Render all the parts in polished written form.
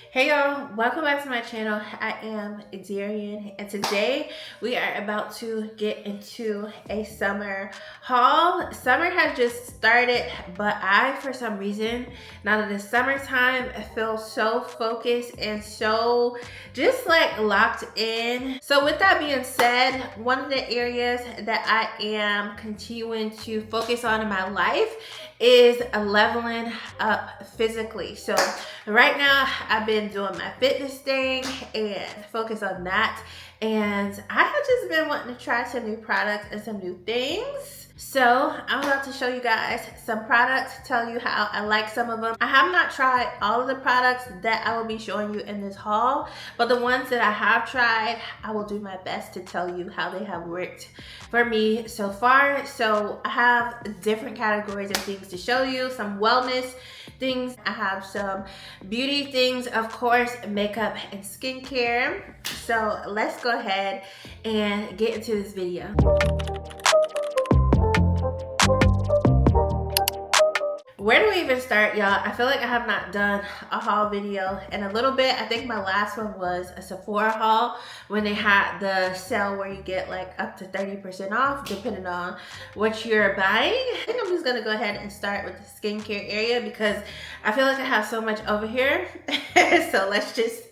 Hey y'all, welcome back to my channel. I am Darian, and today we are about to get into a summer haul. Summer has just started, but for some reason, now that it's summertime, I feel so focused and so just like locked in. So with that being said, one of the areas that I am continuing to focus on in my life is leveling up physically. So right now I've been doing my fitness thing and focus on that. And I have just been wanting to try some new products and some new things. So I'm about to show you guys some products, tell you how I like some of them. I have not tried all of the products that I will be showing you in this haul, but the ones that I have tried, I will do my best to tell you how they have worked for me so far. So I have different categories of things to show you, some wellness things. I have some beauty things, of course, makeup and skincare. So let's go ahead and get into this video. Where do we even start, y'all? I feel like I have not done a haul video in a little bit. I think my last one was a Sephora haul when they had the sale where you get like up to 30% off depending on what you're buying. I think I'm just gonna go ahead and start with the skincare area because I feel like I have so much over here. So let's just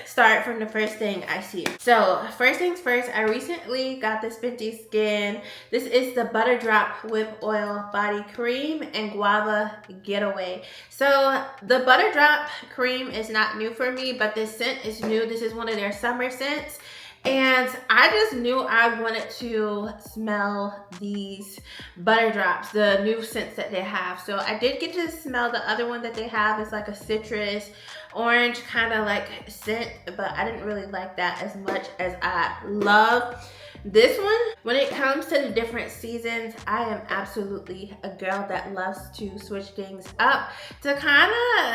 start from the first thing I see. So first things first, I recently got this Fenty Skin. This is the Butter Drop Whip Oil Body Cream and Guava Getaway. So the Butter Drop Cream is not new for me, but this scent is new. This is one of their summer scents. And I just knew I wanted to smell these butter drops, the new scents that they have. So I did get to smell the other one that they have. It's like a citrus orange kind of like scent, but I didn't really like that as much as I love this one. When it comes to the different seasons, I am absolutely a girl that loves to switch things up to kind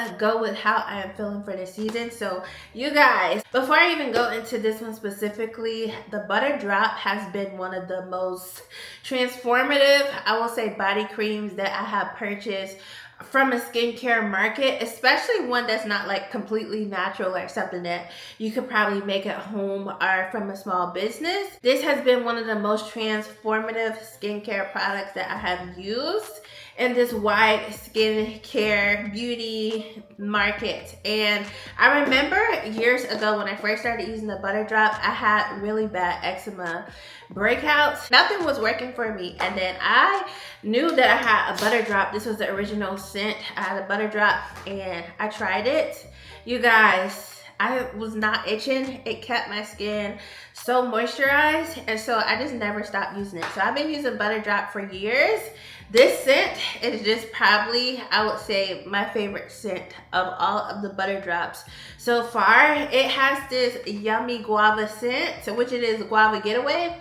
of go with how I am feeling for this season. So you guys, before I even go into this one specifically, the Butter Drop has been one of the most transformative, I will say, body creams that I have purchased from a skincare market, especially one that's not like completely natural or something that you could probably make at home or from a small business. This has been one of the most transformative skincare products that I have used in this wide skincare beauty market. And I remember years ago when I first started using the Butter Drop, I had really bad eczema breakouts. Nothing was working for me. And then I knew that I had a Butter Drop. This was the original scent. I had a Butter Drop and I tried it. You guys, I was not itching. It kept my skin so moisturized, and so I just never stopped using it. So I've been using Butter Drop for years. This scent is just probably, I would say, my favorite scent of all of the Butter Drops so far. It has this yummy guava scent, which it is Guava Getaway.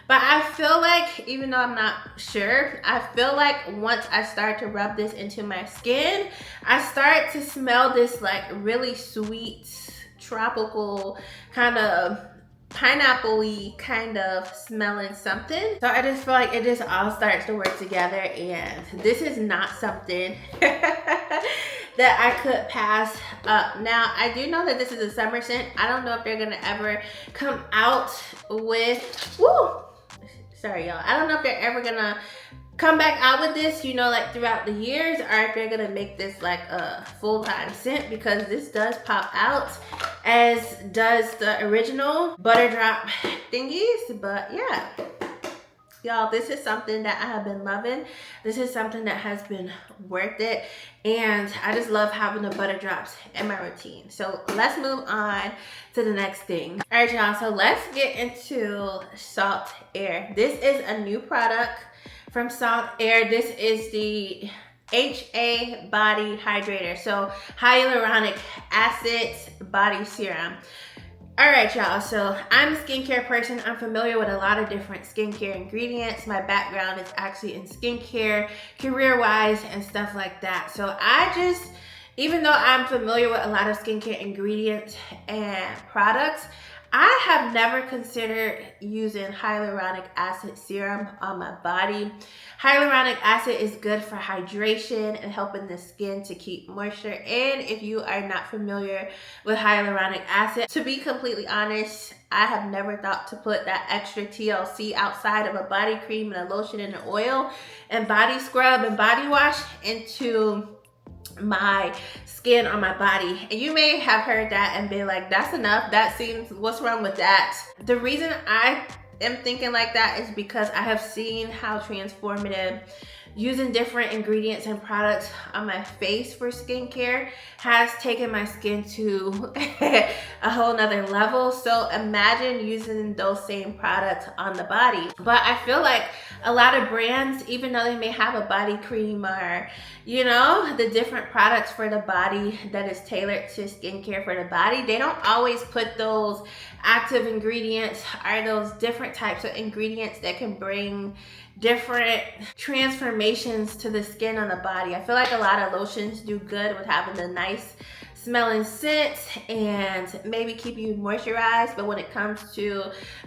But I feel like, even though I'm not sure, I feel like once I start to rub this into my skin, I start to smell this like really sweet, tropical, kind of pineapple-y kind of smelling something. So I just feel like it just all starts to work together, and this is not something that I could pass up. Now, I do know that this is a summer scent. I don't know if they're gonna ever come out with, sorry y'all, I don't know if they're ever gonna come back out with this, you know, like throughout the years, or if they're gonna make this like a full-time scent, because this does pop out, as does the original Butter Drop thingies. But yeah, y'all, this is something that I have been loving. This is something that has been worth it, and I just love having the Butter Drops in my routine. So let's move on to the next thing. All right, y'all, so let's get into Salt Air. This is a new product from Salt Air. This is the HA Body Hydrator. So hyaluronic acid body serum. All right, y'all, so I'm a skincare person. I'm familiar with a lot of different skincare ingredients. My background is actually in skincare, career-wise and stuff like that. So I just, even though I'm familiar with a lot of skincare ingredients and products, I have never considered using hyaluronic acid serum on my body. Hyaluronic acid is good for hydration and helping the skin to keep moisture. And if you are not familiar with hyaluronic acid, to be completely honest, I have never thought to put that extra TLC outside of a body cream and a lotion and an oil and body scrub and body wash into my skin on my body. And you may have heard that and be like, that's enough, that seems, what's wrong with that? The reason I am thinking like that is because I have seen how transformative using different ingredients and products on my face for skincare has taken my skin to a whole nother level. So imagine using those same products on the body. But I feel like a lot of brands, even though they may have a body cream or, you know, the different products for the body that is tailored to skincare for the body, they don't always put those active ingredients or those different types of ingredients that can bring different transformations to the skin on the body. I feel like a lot of lotions do good with having the nice smelling scent and maybe keep you moisturized, but when it comes to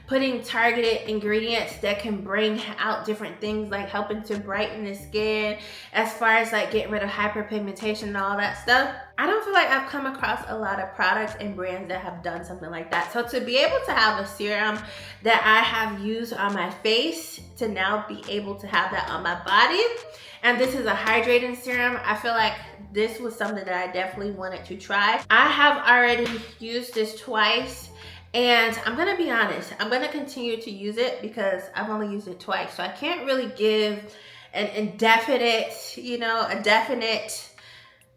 putting targeted ingredients that can bring out different things like helping to brighten the skin, as far as like getting rid of hyperpigmentation and all that stuff, I don't feel like I've come across a lot of products and brands that have done something like that. So to be able to have a serum that I have used on my face, to now be able to have that on my body, and this is a hydrating serum, I feel like this was something that I definitely wanted to try. I have already used this twice, and I'm gonna be honest, I'm gonna continue to use it because I've only used it twice. So I can't really give an indefinite, you know, a definite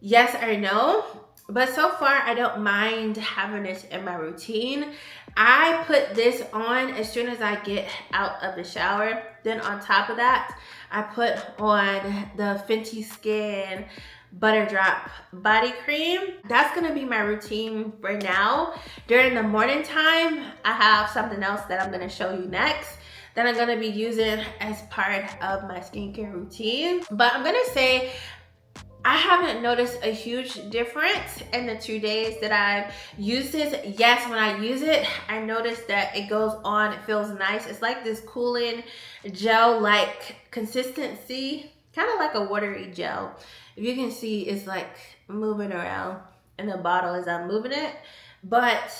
yes or no. But so far, I don't mind having this in my routine. I put this on as soon as I get out of the shower. Then on top of that, I put on the Fenty Skin Butter Drop Body Cream. That's gonna be my routine for now. During the morning time, I have something else that I'm gonna show you next that I'm gonna be using as part of my skincare routine. But I'm gonna say, I haven't noticed a huge difference in the 2 days that I've used this. Yes, when I use it, I notice that it goes on, it feels nice. It's like this cooling gel-like consistency, kind of like a watery gel. If you can see, it's like moving around in the bottle as I'm moving it. But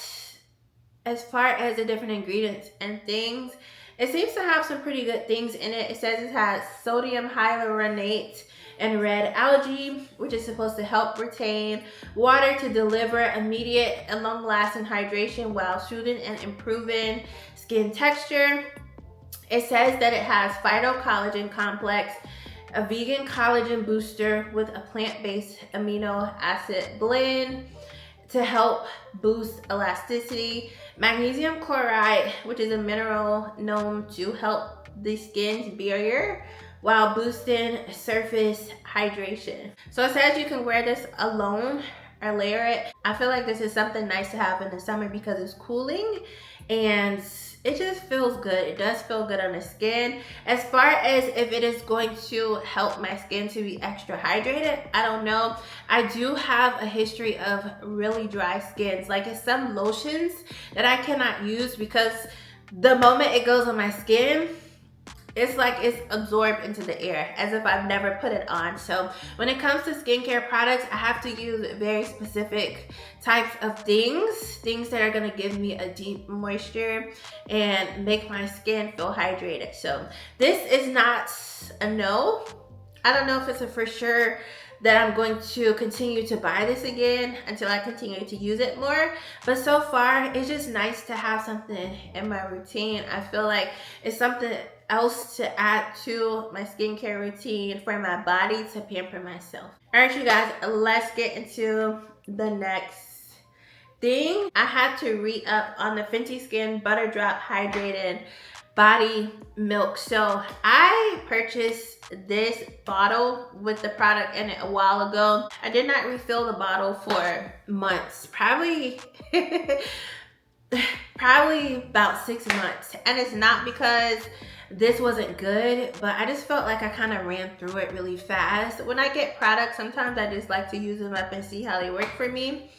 as far as the different ingredients and things, it seems to have some pretty good things in it. It says it has sodium hyaluronate and red algae, which is supposed to help retain water to deliver immediate and long-lasting hydration while soothing and improving skin texture. It says that it has phytocollagen complex, a vegan collagen booster with a plant-based amino acid blend to help boost elasticity, magnesium chloride, which is a mineral known to help the skin's barrier while boosting surface hydration. So it says you can wear this alone or layer it. I feel like this is something nice to have in the summer because it's cooling and it just feels good. It does feel good on the skin. As far as if it is going to help my skin to be extra hydrated, I don't know. I do have a history of really dry skins. Like it's some lotions that I cannot use because the moment it goes on my skin, it's like it's absorbed into the air as if I've never put it on. So when it comes to skincare products, I have to use very specific types of things that are gonna give me a deep moisture and make my skin feel hydrated. So this is not a no. I don't know if it's a for sure that I'm going to continue to buy this again until I continue to use it more. But so far, it's just nice to have something in my routine. I feel like it's something else to add to my skincare routine for my body to pamper myself. All right, you guys, let's get into the next thing. I had to re-up on the Fenty Skin Butter Drop Hydrated Body Milk. So I purchased this bottle with the product in it a while ago. I did not refill the bottle for months, probably about 6 months. And it's not because this wasn't good, but I just felt like I kind of ran through it really fast. When I get products, sometimes I just like to use them up and see how they work for me.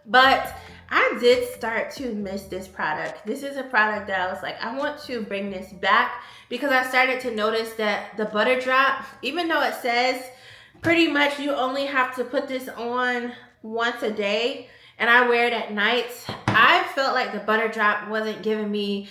But I did start to miss this product. This is a product that I was like, I want to bring this back because I started to notice that the butter drop, even though it says pretty much you only have to put this on once a day, and I wear it at night, I felt like the butter drop wasn't giving me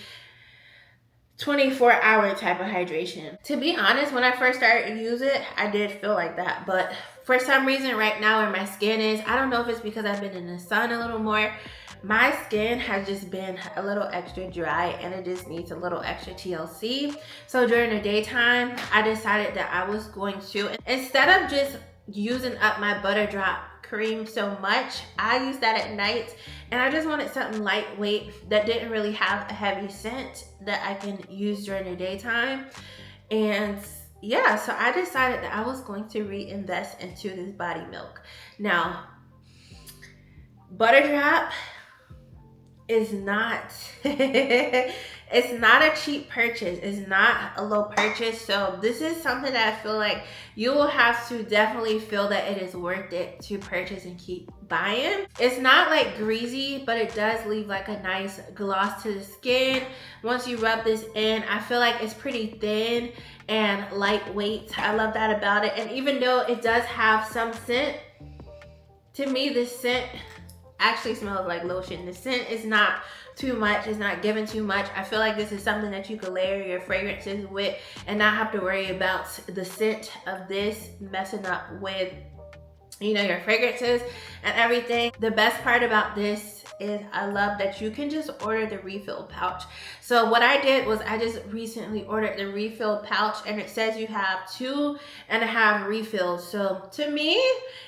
24-hour type of hydration. To be honest, when I first started to use it, I did feel like that. But for some reason right now where my skin is, I don't know if it's because I've been in the sun a little more, my skin has just been a little extra dry and it just needs a little extra TLC. So during the daytime, I decided that I was going to, instead of just using up my butter drop cream so much, I use that at night, and I just wanted something lightweight that didn't really have a heavy scent that I can use during the daytime. And yeah, so I decided that I was going to reinvest into this body milk. Now, butter drop is not it's not a cheap purchase. It's not a low purchase. So this is something that I feel like you will have to definitely feel that it is worth it to purchase and keep buying. It's not like greasy, but it does leave like a nice gloss to the skin. Once you rub this in, I feel like it's pretty thin and lightweight. I love that about it. And even though it does have some scent, to me this scent actually smells like lotion. The scent is not too much. It's not giving too much. I feel like this is something that you could layer your fragrances with and not have to worry about the scent of this messing up with, you know, your fragrances and everything. The best part about this is I love that you can just order the refill pouch. So what I did was I just recently ordered the refill pouch, and it says you have 2.5 refills. So to me,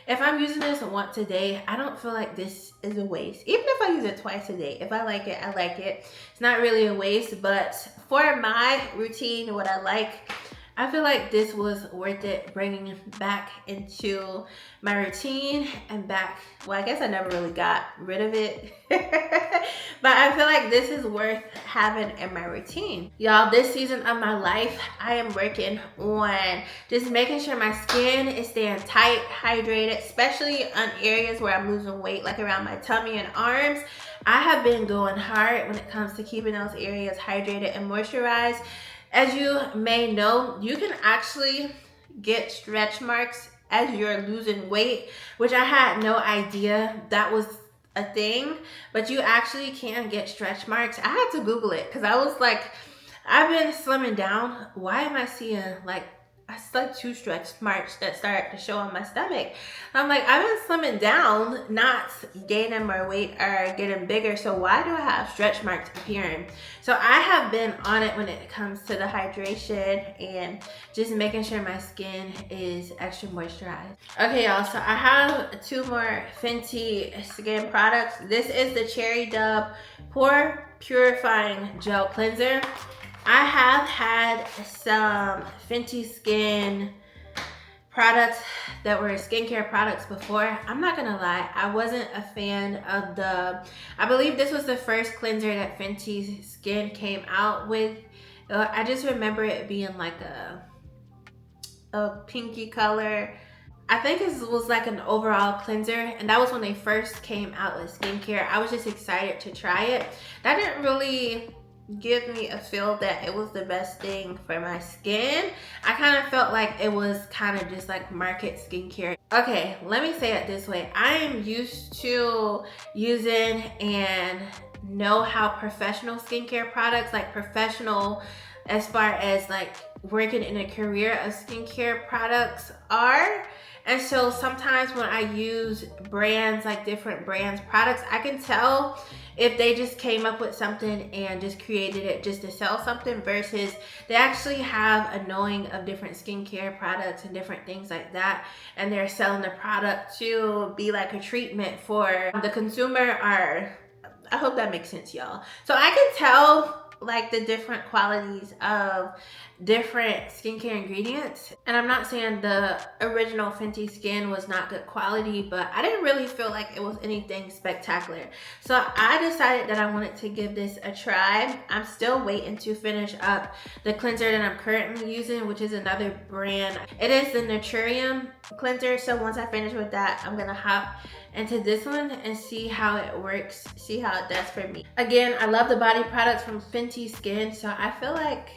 if I'm using this once a day, I don't feel like this is a waste. Even if I use it twice a day, if I like it, I like it. It's not really a waste, but for my routine, what I like, I feel like this was worth it, bringing back into my routine and back. Well, I guess I never really got rid of it, but I feel like this is worth having in my routine. Y'all, this season of my life, I am working on just making sure my skin is staying tight, hydrated, especially on areas where I'm losing weight, like around my tummy and arms. I have been going hard when it comes to keeping those areas hydrated and moisturized. As you may know, you can actually get stretch marks as you're losing weight, which I had no idea that was a thing, but you actually can get stretch marks. I had to Google it because I was like, I've been slimming down. Why am I seeing like 2 stretch marks that start to show on my stomach? I'm like, I've been slimming down, not gaining more weight or getting bigger. So why do I have stretch marks appearing? So I have been on it when it comes to the hydration and just making sure my skin is extra moisturized. Okay, y'all, so I have 2 more Fenty skin products. This is the Cherry Dub Pore Purifying Gel Cleanser. I have had some Fenty skin products that were skincare products before. I'm not gonna lie, I wasn't a fan of I believe this was the first cleanser that Fenty Skin came out with. I just remember it being like a pinky color. I think it was like an overall cleanser, and that was when they first came out with skincare. I was just excited to try it. That didn't really give me a feel that it was the best thing for my skin. I kind of felt like it was kind of just like market skincare. Okay, let me say it this way. I am used to using and know how professional skincare products, like professional as far as like working in a career of skincare products are. And so sometimes when I use brands, like different brands products, I can tell if they just came up with something and just created it just to sell something versus they actually have a knowing of different skincare products and different things like that, and they're selling the product to be like a treatment for the consumer. Or I hope that makes sense, y'all. So I can tell like the different qualities of different skincare ingredients, and I'm not saying the original Fenty Skin was not good quality, but I didn't really feel like it was anything spectacular. So I decided that I wanted to give this a try. I'm still waiting to finish up the cleanser that I'm currently using, which is another brand. It is the Naturium cleanser. So once I finish with that, I'm gonna hop into this one and see how it works, see how it does for me. Again, I love the body products from Fenty Skin, so I feel like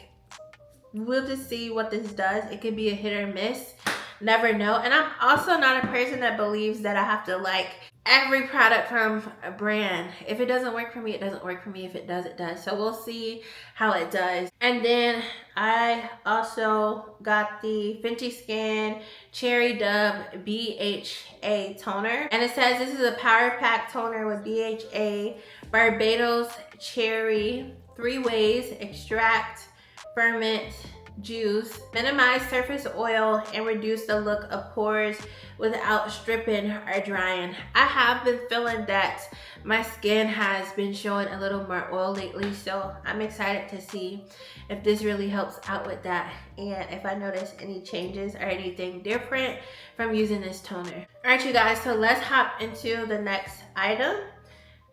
we'll just see what this does. It could be a hit or miss, never know. And I'm also not a person that believes that I have to like every product from a brand. If it doesn't work for me, it doesn't work for me. If it does, it does. So we'll see how it does. And then I also got the Fenty Skin Cherry Dub BHA toner, and it says this is a power pack toner with BHA, Barbados cherry, 3 ways extract, ferment, juice, minimize surface oil, and reduce the look of pores without stripping or drying. I have been feeling that my skin has been showing a little more oil lately, so I'm excited to see if this really helps out with that and if I notice any changes or anything different from using this toner. All right, you guys, so let's hop into the next item.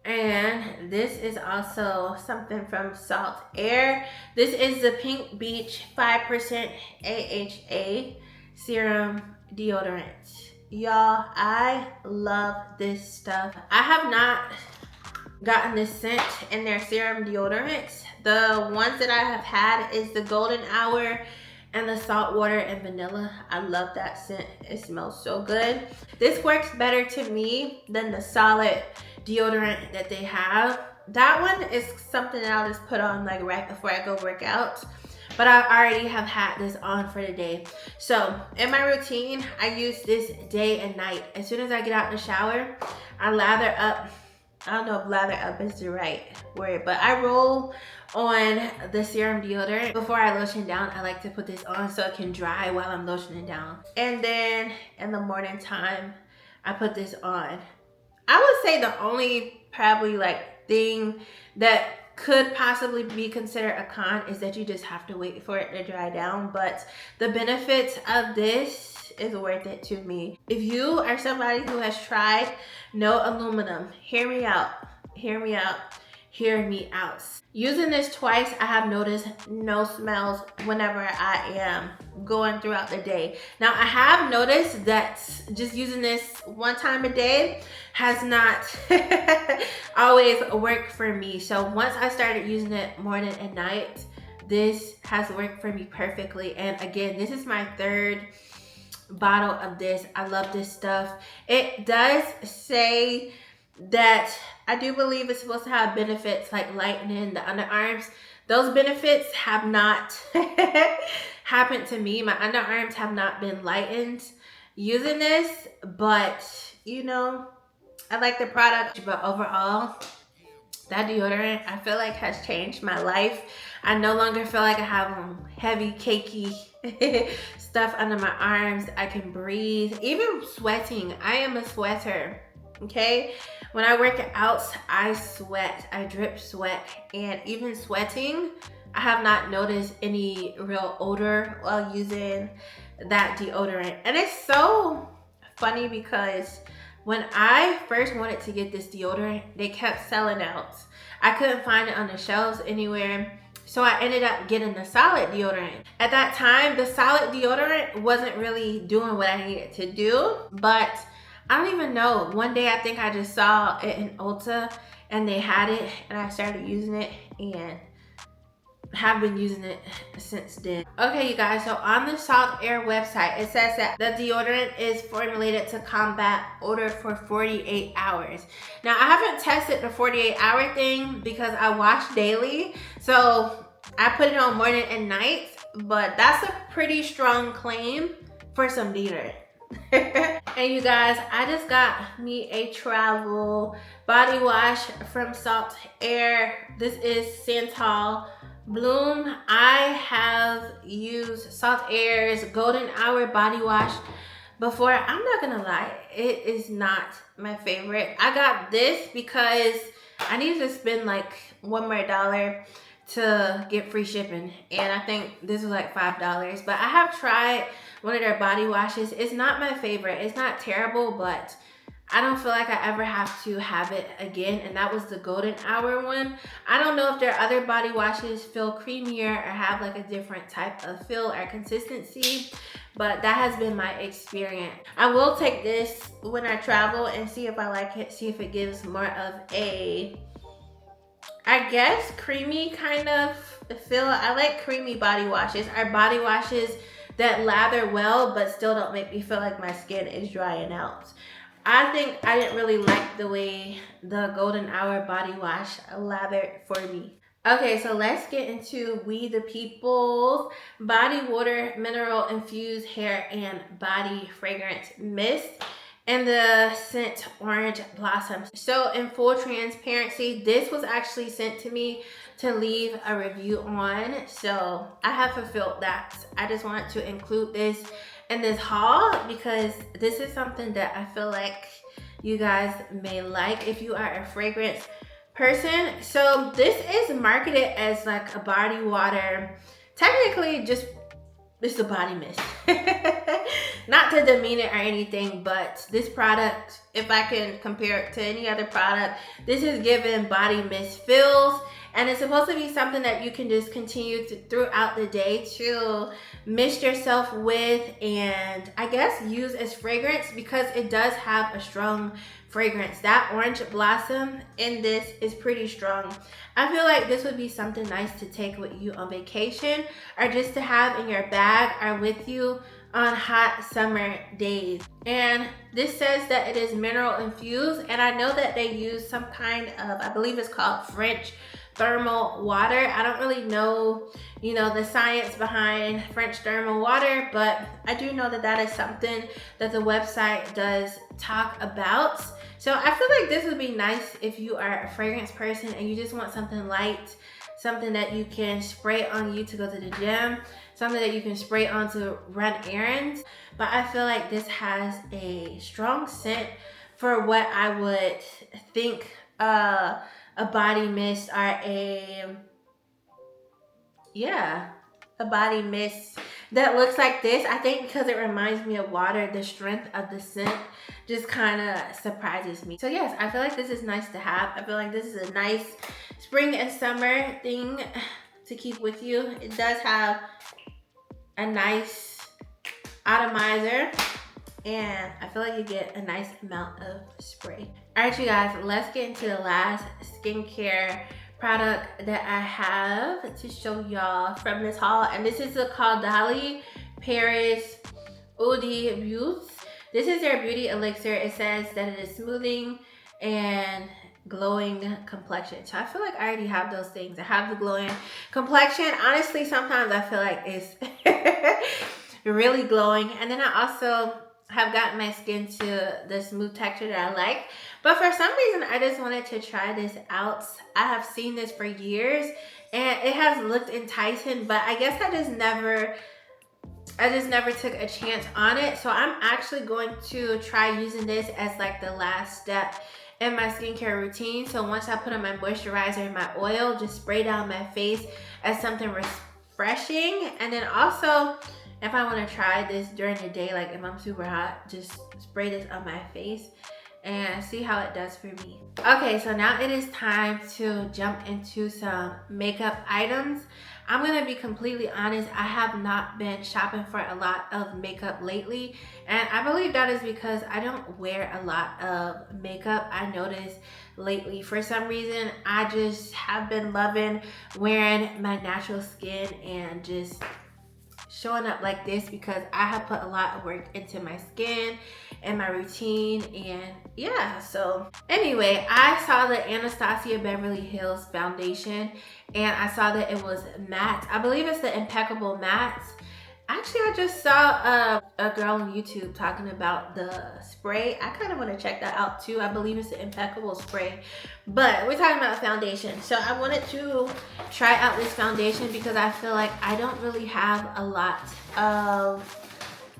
And this is also something from Salt Air. This is the Pink Beach 5% AHA Serum Deodorant. Y'all, I love this stuff. I have not gotten this scent in their serum deodorants. The ones that I have had is the Golden Hour and the Salt Water and Vanilla. I love that scent. It smells so good. This works better to me than the solid deodorant that they have. That one is something that I'll just put on like right before I go work out. But I already have had this on for the day. So in my routine, I use this day and night. As soon as I get out in the shower, I lather up. I don't know if lather up is the right word, but I roll on the serum deodorant. Before I lotion down, I like to put this on so it can dry while I'm lotioning down. And then in the morning time, I put this on. I would say the only probably like thing that could possibly be considered a con is that you just have to wait for it to dry down. But the benefits of this is worth it to me. If you are somebody who has tried no aluminum, hear me out, hear me out, hear me out. Using this twice, I have noticed no smells whenever I am going throughout the day. Now, I have noticed that just using this one time a day has not always worked for me. So once I started using it morning and night, this has worked for me perfectly. And again, this is my 3rd bottle of this. I love this stuff. It does say that I do believe it's supposed to have benefits like lightening the underarms. Those benefits have not happened to me. My underarms have not been lightened using this, but you know, I like the product. But overall, that deodorant I feel like has changed my life. I no longer feel like I have heavy, cakey stuff under my arms. I can breathe. Even sweating, I am a sweater. Okay, when I work out, I sweat, I drip sweat, and even sweating, I have not noticed any real odor while using that deodorant. And it's so funny because when I first wanted to get this deodorant, they kept selling out. I couldn't find it on the shelves anywhere. So I ended up getting the solid deodorant. At that time, the solid deodorant wasn't really doing what I needed to do, but I don't even know. One day I think I just saw it in Ulta and they had it and I started using it and have been using it since then. Okay, you guys, so on the Salt Air website, it says that the deodorant is formulated to combat odor for 48 hours. Now, I haven't tested the 48-hour thing because I wash daily. So I put it on morning and night, but that's a pretty strong claim for some deodorant. And you guys, I just got me a travel body wash from Salt Air. This is Santal Bloom. I have used Salt Air's Golden Hour body wash before. I'm not gonna lie, it is not my favorite. I got this because I needed to spend like $1 more to get free shipping, and I think this was like $5. But I have tried one of their body washes. It's not my favorite. It's not terrible, but I don't feel like I ever have to have it again, and that was the golden hour one. I don't know if their other body washes feel creamier or have like a different type of feel or consistency, but that has been my experience. I will take this when I travel and see if I like it, see if it gives more of a, I guess, creamy kind of feel. I like creamy body washes, or body washes that lather well but still don't make me feel like my skin is drying out. I think I didn't really like the way the golden hour body wash lathered for me. Okay, so let's get into We the People's Body Water Mineral Infused Hair and Body Fragrance Mist and the scent Orange Blossom. So in full transparency, this was actually sent to me to leave a review on. So I have fulfilled that. I just wanted to include this in this haul because this is something that I feel like you guys may like if you are a fragrance person. So this is marketed as like a body water. Technically, just it's a body mist. Not to demean it or anything, but this product, if I can compare it to any other product, this is given body mist feels, and it's supposed to be something that you can just continue to, throughout the day, to mist yourself with and I guess use as fragrance because it does have a strong fragrance. That Orange Blossom in this is pretty strong. I feel like this would be something nice to take with you on vacation or just to have in your bag or with you on hot summer days. And this says that it is mineral infused, and I know that they use some kind of, I believe it's called French thermal water. I don't really know, the science behind French thermal water, but I do know that that is something that the website does talk about. So I feel like this would be nice if you are a fragrance person and you just want something light, something that you can spray on you to go to the gym, something that you can spray on to run errands. But I feel like this has a strong scent for what I would think a body mist or a body mist that looks like this. I think because it reminds me of water, the strength of the scent just kind of surprises me. So yes, I feel like this is nice to have. I feel like this is a nice spring and summer thing to keep with you. It does have a nice atomizer, and I feel like you get a nice amount of spray. All right, you guys, let's get into the last skincare product that I have to show y'all from this haul, and this is called Dolly Paris Eau de Beauty. This is their beauty elixir. It says that it is smoothing and glowing complexion. So I feel like I already have those things. I have the glowing complexion. Honestly, sometimes I feel like it's really glowing, and then I also have gotten my skin to the smooth texture that I like. But for some reason, I just wanted to try this out. I have seen this for years and it has looked enticing, but I guess I just never took a chance on it. So I'm actually going to try using this as like the last step in my skincare routine. So once I put on my moisturizer and my oil, just spray down my face as something refreshing. And then also, if I want to try this during the day, like if I'm super hot, just spray this on my face and see how it does for me. Okay, so now it is time to jump into some makeup items. I'm gonna be completely honest, I have not been shopping for a lot of makeup lately, and I believe that is because I don't wear a lot of makeup. I noticed lately, for some reason, I just have been loving wearing my natural skin and just showing up like this because I have put a lot of work into my skin and my routine. And yeah, so anyway, I saw the Anastasia Beverly Hills foundation and I saw that it was matte. I believe it's the Impeccable Matte. Actually, I just saw a girl on YouTube talking about the spray. I kind of want to check that out too. I believe it's the Impeccable spray, but we're talking about foundation. So I wanted to try out this foundation because I feel like I don't really have a lot of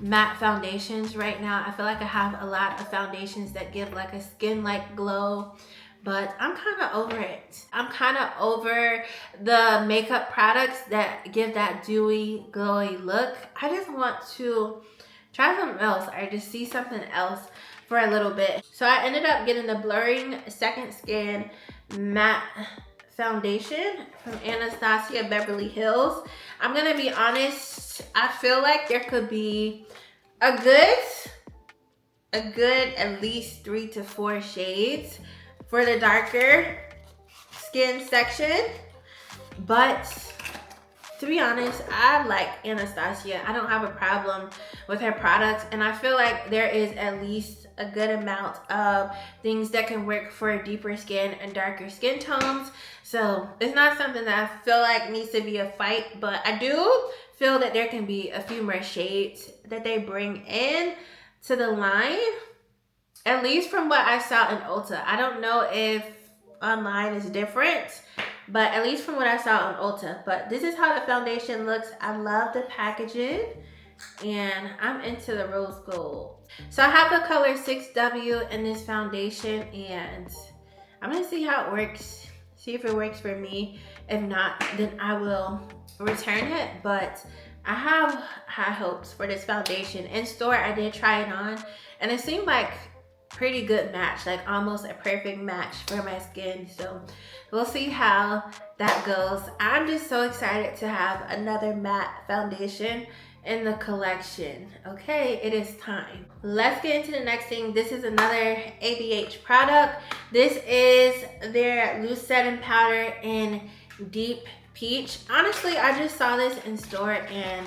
matte foundations right now. I feel like I have a lot of foundations that give like a skin-like glow, but I'm kind of over it. I'm kind of over the makeup products that give that dewy, glowy look. I just want to try something else or just see something else for a little bit. So I ended up getting the Blurring Second Skin Matte Foundation from Anastasia Beverly Hills. I'm gonna be honest, I feel like there could be a good at least 3 to 4 shades for the darker skin section. But to be honest, I like Anastasia. I don't have a problem with her products, and I feel like there is at least a good amount of things that can work for deeper skin and darker skin tones. So it's not something that I feel like needs to be a fight, but I do feel that there can be a few more shades that they bring in to the line, at least from what I saw in Ulta. I don't know if online is different, but at least from what I saw on Ulta. But this is how the foundation looks. I love the packaging, and I'm into the rose gold. So I have the color 6W in this foundation, and I'm gonna see how it works, see if it works for me. If not, then I will return it. But I have high hopes for this foundation. In store, I did try it on, and it seemed like pretty good match, like almost a perfect match for my skin. So we'll see how that goes. I'm just so excited to have another matte foundation in the collection. Okay, it is time. Let's get into the next thing. This is another ABH product. This is their loose setting powder in Deep Peach. Honestly, I just saw this in store and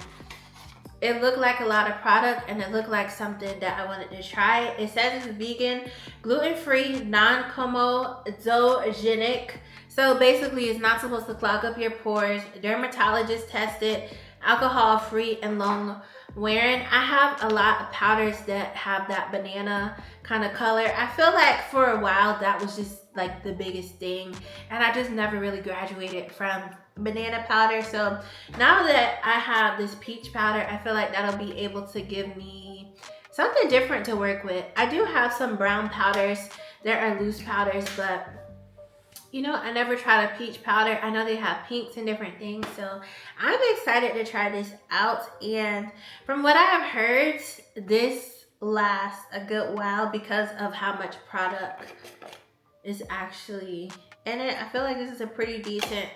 it looked like a lot of product, and it looked like something that I wanted to try. It says it's vegan, gluten-free, non-comedogenic. So basically it's not supposed to clog up your pores, dermatologist tested, alcohol-free, and long wearing. I have a lot of powders that have that banana kind of color. I feel like for a while that was just like the biggest thing, and I just never really graduated from banana powder. So now that I have this peach powder, I feel like that'll be able to give me something different to work with. I do have some brown powders. There are loose powders, but you know, I never tried a peach powder. I know they have pinks and different things, so I'm excited to try this out. And from what I have heard, this lasts a good while because of how much product is actually in it. I feel like this is a pretty decent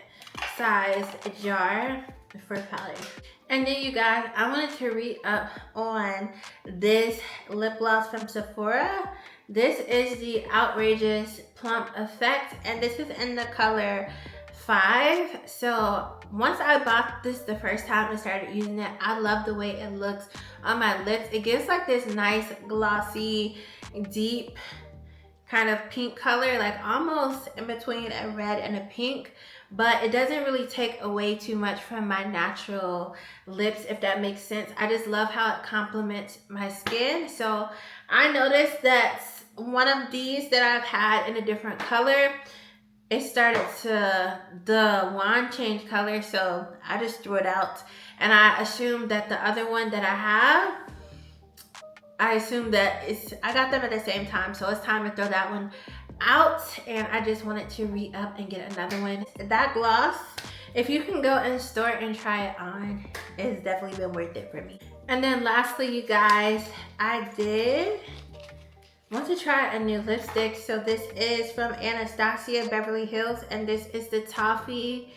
size jar for powder. And then you guys, I wanted to read up on this lip gloss from Sephora. This is the Outrageous Plump Effect, and this is in the color 5. So once I bought this the first time and started using it, I love the way it looks on my lips. It gives like this nice glossy, deep kind of pink color, like almost in between a red and a pink, but it doesn't really take away too much from my natural lips, if that makes sense. I just love how it complements my skin. So I noticed that one of these that I've had in a different color, it started to, the wand change color, so I just threw it out. And I assumed that the other one that I have, I got them at the same time, so it's time to throw that one out. And I just wanted to re-up and get another one. That gloss, if you can go in store and try it on, it's definitely been worth it for me. And then lastly, you guys, I did want to try a new lipstick. So this is from Anastasia Beverly Hills, and this is the Toffee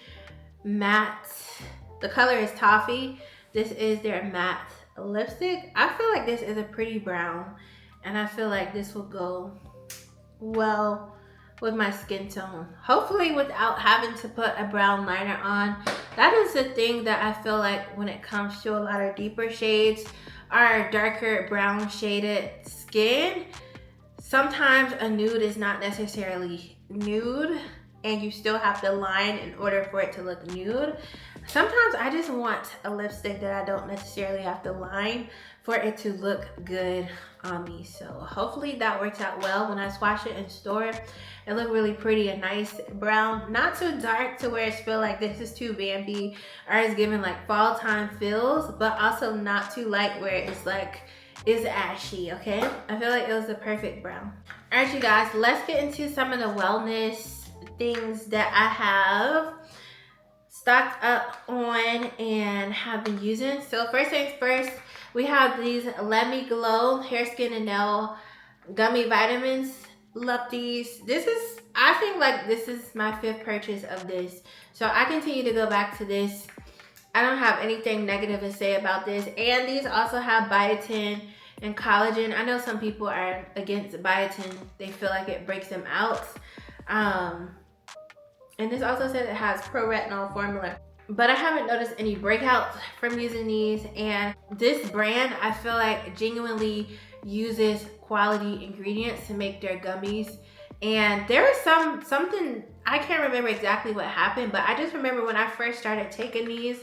Matte. The color is Toffee. This is their matte lipstick. I feel like this is a pretty brown, and I feel like this will go well with my skin tone, hopefully without having to put a brown liner on. That is the thing that I feel like when it comes to a lot of deeper shades or darker brown shaded skin, sometimes a nude is not necessarily nude, and you still have to line in order for it to look nude. Sometimes I just want a lipstick that I don't necessarily have to line for it to look good on me. So hopefully that works out well. When I swatch it in store, it looked really pretty, a nice brown, not too dark to where it's feel like this is too Bambi or it's giving like fall time feels, but also not too light where it's like, is ashy, okay? I feel like it was the perfect brown. All right, you guys, let's get into some of the wellness things that I have stocked up on and have been using. So first things first, we have these Let Me Glow hair, skin, and nail Gummy vitamins. Love these. I think like this is my 5th purchase of this. So I continue to go back to this. I don't have anything negative to say about this. And these also have biotin and collagen. I know some people are against biotin. They feel like it breaks them out. Um, and this also says it has pro-retinol formula. But I haven't noticed any breakouts from using these. And this brand, I feel like genuinely uses quality ingredients to make their gummies. And there is something, I can't remember exactly what happened, but I just remember when I first started taking these.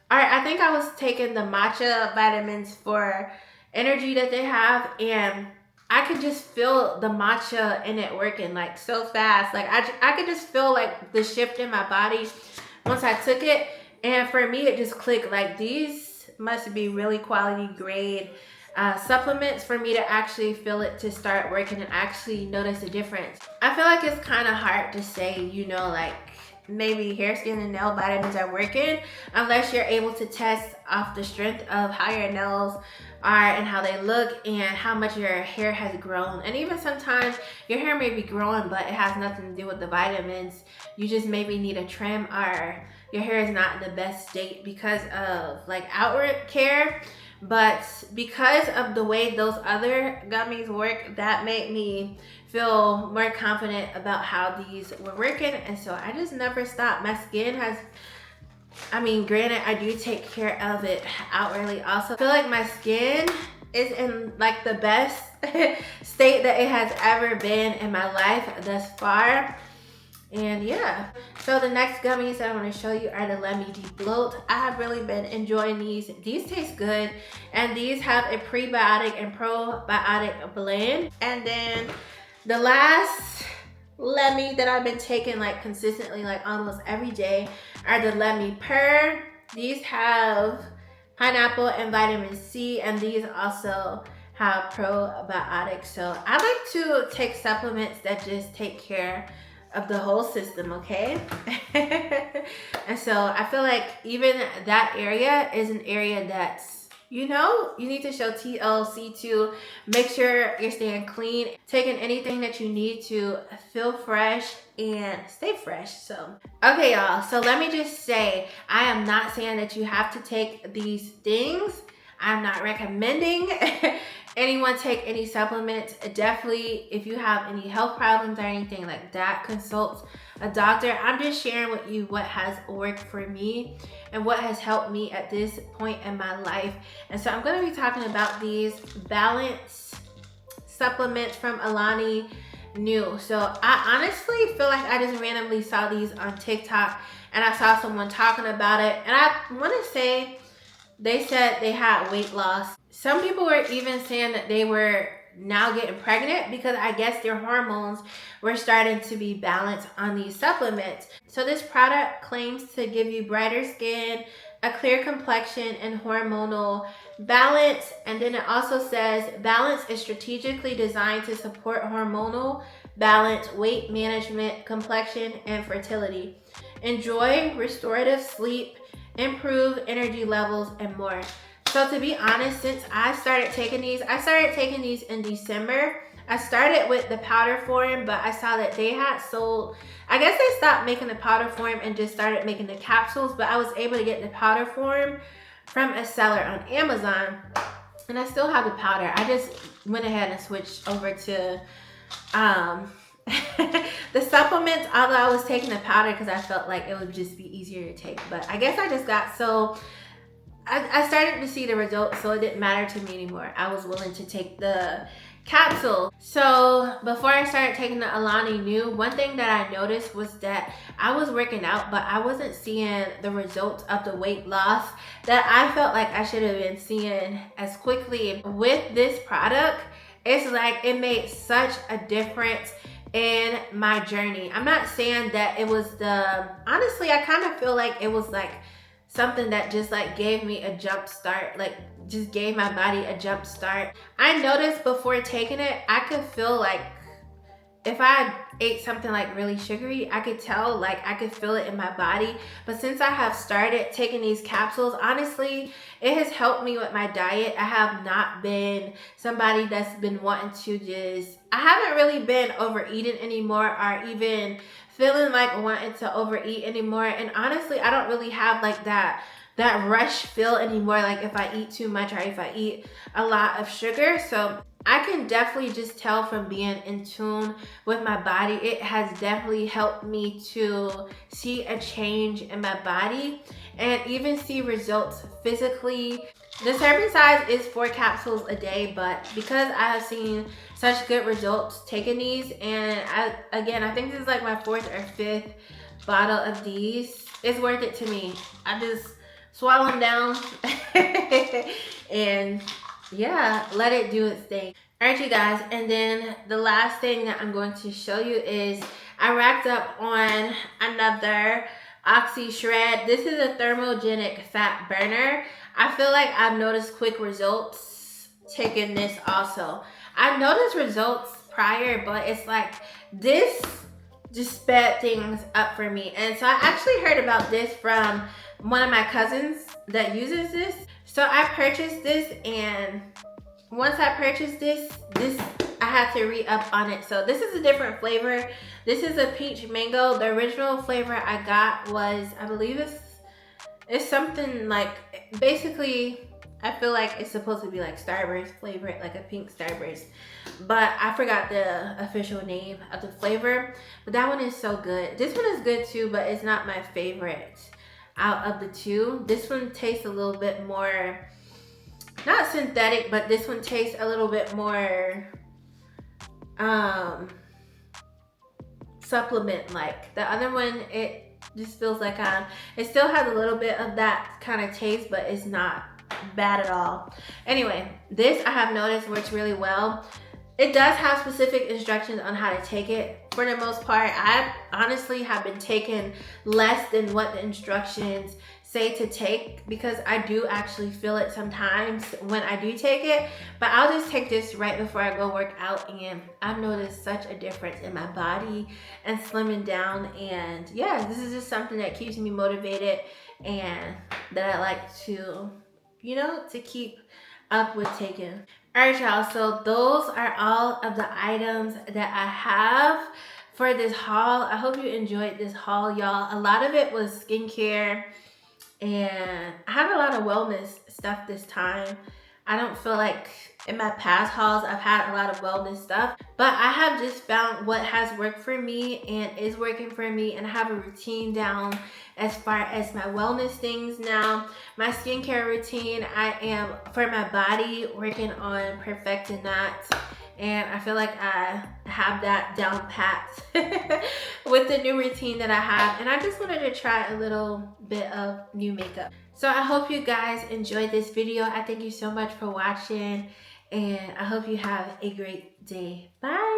All right, I think I was taking the matcha vitamins for energy that they have, and I could just feel the matcha in it working like so fast. Like I could just feel like the shift in my body once I took it. And for me, it just clicked. Like these must be really quality grade supplements for me to actually feel it to start working and actually notice a difference. I feel like it's kind of hard to say, you know, like maybe hair, skin, and nail vitamins are working unless you're able to test off the strength of how your nails are and how they look and how much your hair has grown. And even sometimes your hair may be growing, but it has nothing to do with the vitamins. You just maybe need a trim, or your hair is not in the best state because of like outward care. But because of the way those other gummies work, that made me feel more confident about how these were working. And so I just never stopped. My skin has, I mean, granted, I do take care of it outwardly also. I feel like my skin is in like the best state that it has ever been in my life thus far. And yeah, so the next gummies that I want to show you are the Let Me De-Bloat. I have really been enjoying these. These taste good, and these have a prebiotic and probiotic blend. And then the last Let Me that I've been taking like consistently, like almost every day, are the Let Me Purr. These have pineapple and vitamin C, and these also have probiotics. So I like to take supplements that just take care of the whole system, okay? And so I feel like even that area is an area that's, you know, you need to show TLC to. Make sure you're staying clean, taking anything that you need to feel fresh and stay fresh. So okay, y'all, so let me just say, I am not saying that you have to take these things. I'm not recommending anyone take any supplements. Definitely, if you have any health problems or anything like that, consult a doctor. I'm just sharing with you what has worked for me and what has helped me at this point in my life. And so I'm going to be talking about these balance supplements from Alani Nu. So I honestly feel like I just randomly saw these on TikTok and I saw someone talking about it. And I want to say, they said they had weight loss. Some people were even saying that they were now getting pregnant because I guess their hormones were starting to be balanced on these supplements. So this product claims to give you brighter skin, a clear complexion, and hormonal balance. And then it also says balance is strategically designed to support hormonal balance, weight management, complexion, and fertility. Enjoy restorative sleep, improve energy levels, and more. So to be honest, since I started taking these in December. I started with the powder form, but I saw that they had sold, I guess they stopped making the powder form and just started making the capsules, but I was able to get the powder form from a seller on Amazon, and I still have the powder. I just went ahead and switched over to the supplements, although I was taking the powder because I felt like it would just be easier to take. But I guess I just got so I started to see the results, so it didn't matter to me anymore. I was willing to take the capsule. So before I started taking the Alani Nu, one thing that I noticed was that I was working out, but I wasn't seeing the results of the weight loss that I felt like I should have been seeing as quickly. With this product, it's like it made such a difference in my journey. I'm not saying that it was honestly, I kind of feel like it was like something that just like gave me a jump start, like just gave my body a jump start. I noticed before taking it, I could feel like if I ate something like really sugary, I could tell, like I could feel it in my body. But since I have started taking these capsules, honestly, it has helped me with my diet. I have not been somebody that's been wanting to I haven't really been overeating anymore, or even feeling like wanting to overeat anymore. And honestly, I don't really have like that rush feel anymore, like if I eat too much or if I eat a lot of sugar. So I can definitely just tell from being in tune with my body. It has definitely helped me to see a change in my body and even see results physically. The serving size is 4 capsules a day, but because I have seen such good results taking these, and I think this is like my 4th or 5th bottle of these, it's worth it to me. I just swallow them down and yeah, let it do its thing. All right, you guys, and then the last thing that I'm going to show you is I racked up on another Oxy Shred. This is a thermogenic fat burner. I feel like I've noticed quick results taking this also. I noticed results prior, but it's like this just sped things up for me. And so I actually heard about this from one of my cousins that uses this. So I purchased this, and once I purchased this I had to re-up on it. So this is a different flavor. This is a peach mango. The original flavor I got was, I believe it's something like, basically I feel like it's supposed to be like Starburst flavor, like a pink Starburst, but I forgot the official name of the flavor. But that one is so good. This one is good too, but it's not my favorite out of the two. This one tastes a little bit more, not synthetic, but this one tastes a little bit more supplement like. The other one, it just feels like it still has a little bit of that kind of taste, but it's not bad at all. Anyway, this I have noticed works really well. It does have specific instructions on how to take it. For the most part, I honestly have been taking less than what the instructions say to take, because I do actually feel it sometimes when I do take it. But I'll just take this right before I go work out, and I've noticed such a difference in my body and slimming down. And yeah, this is just something that keeps me motivated and that I like to, to keep up with taking. All right, y'all, so those are all of the items that I have for this haul. I hope you enjoyed this haul, y'all. A lot of it was skincare, and I have a lot of wellness stuff this time. I don't feel like in my past hauls I've had a lot of wellness stuff, but I have just found what has worked for me and is working for me, and I have a routine down as far as my wellness things now. My skincare routine, I am, for my body, working on perfecting that, and I feel like I have that down pat with the new routine that I have. And I just wanted to try a little bit of new makeup. So I hope you guys enjoyed this video. I thank you so much for watching, and I hope you have a great day. Bye.